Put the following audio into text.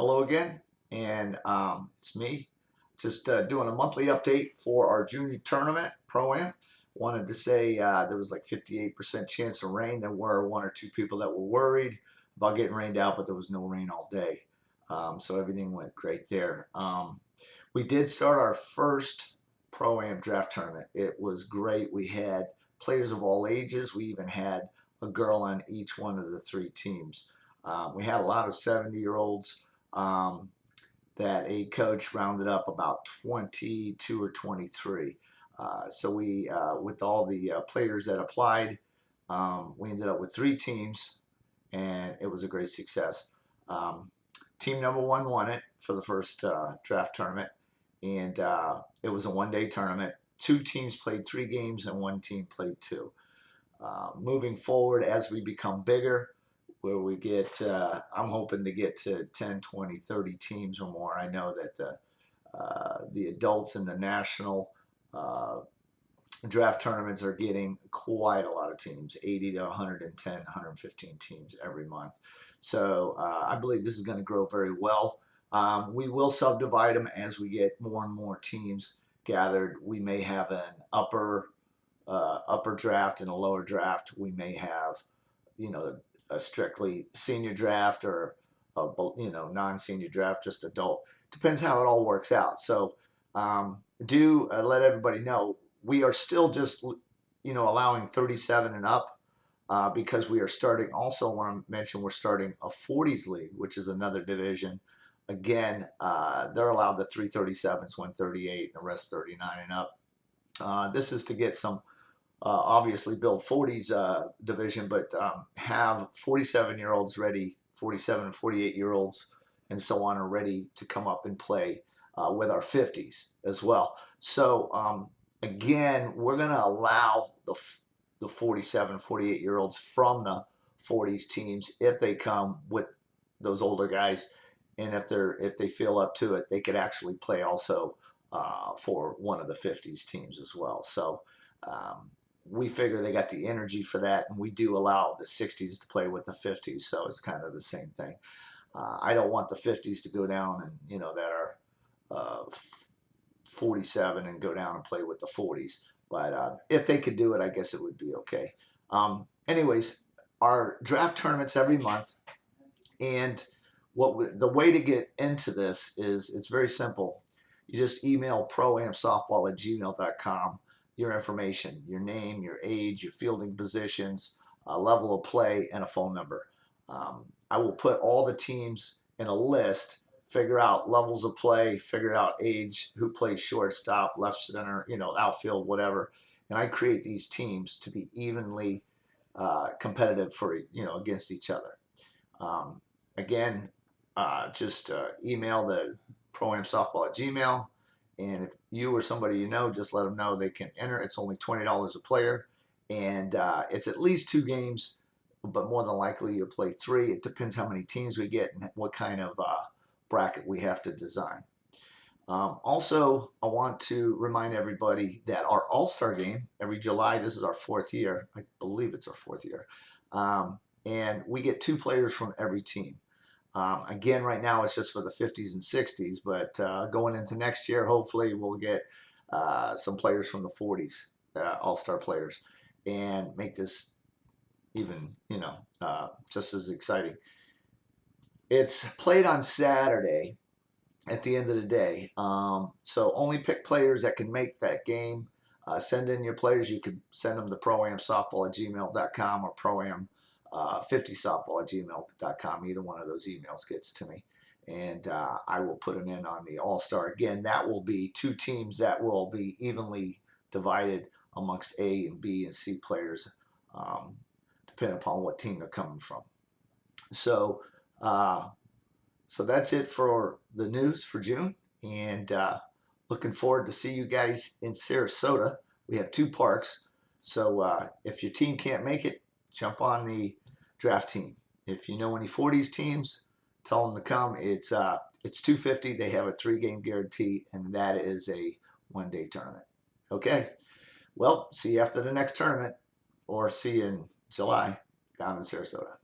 Hello again, and it's me. Just doing a monthly update for our junior tournament, ProAm. Wanted to say there was like 58% chance of rain. There were one or two people that were worried about getting rained out, but there was no rain all day. So everything went great there. We did start our first ProAm Draft Tournament. It was great. We had players of all ages. We even had a girl on each one of the three teams. We had a lot of 70-year-olds um, that a coach rounded up about 22 or 23. So with all the players that applied, we ended up with three teams, and it was a great success. Um, Team number one won it for the first draft tournament, and it was a one-day tournament. Two teams played 3 games, and one team played 2. Moving forward, as we become bigger, where we get, I'm hoping to get to 10, 20, 30 teams or more. I know that the adults in the national draft tournaments are getting quite a lot of teams, 80 to 110, 115 teams every month. So I believe this is going to grow very well. We will subdivide them as we get more and more teams gathered. We may have an upper draft and a lower draft. We may have, a strictly senior draft or a non-senior draft, just adult. Depends how it all works out. So do let everybody know we are still just allowing 37 and up because we are starting. Also, want to mention we're starting a 40s league, which is another division. Again, they're allowed the 337s, 138, and the rest 39 and up. This is to get some obviously build 40s division, but have 47-year-olds ready, 47 and 48-year-olds, and so on are ready to come up and play with our 50s as well. So again, we're going to allow the 47, 48-year-olds from the 40s teams if they come with those older guys, and if they feel up to it, they could actually play also for one of the 50s teams as well. So. We figure they got the energy for that, and we do allow the 60s to play with the 50s, so it's kind of the same thing. I don't want the 50s to go down and that are 47 and go down and play with the 40s, but if they could do it, I guess it would be okay. Anyways, our draft tournaments every month, and the way to get into this is it's very simple. You just email proamsoftball@gmail.com your information, your name, your age, your fielding positions, level of play, and a phone number. I will put all the teams in a list, figure out levels of play, figure out age, who plays shortstop, left center, outfield, whatever. And I create these teams to be evenly competitive for, against each other. Again, just email the proamsoftball@gmail. And if you or somebody just let them know they can enter. It's only $20 a player, and it's at least 2 games, but more than likely you'll play 3. It depends how many teams we get and what kind of bracket we have to design. Also, I want to remind everybody that our All-Star game every July, this is our 4th year. I believe it's our 4th year. And we get 2 players from every team. Again, right now it's just for the 50s and 60s, but going into next year, hopefully we'll get some players from the 40s, all-star players, and make this even, just as exciting. It's played on Saturday at the end of the day, so only pick players that can make that game. Send in your players. You could send them to proamsoftball@gmail.com or proam 50softball@gmail.com. Either one of those emails gets to me, and I will put them in on the All-Star. Again, that will be 2 teams that will be evenly divided amongst A and B and C players, depending upon what team they're coming from. So that's it for the news for June, and looking forward to see you guys in Sarasota. We have 2 parks, so if your team can't make it, jump on the draft team. If you know any 40s teams, tell them to come. It's $250. They have a 3-game guarantee, and that is a one-day tournament. Okay. Well, see you after the next tournament, or see you in July down in Sarasota.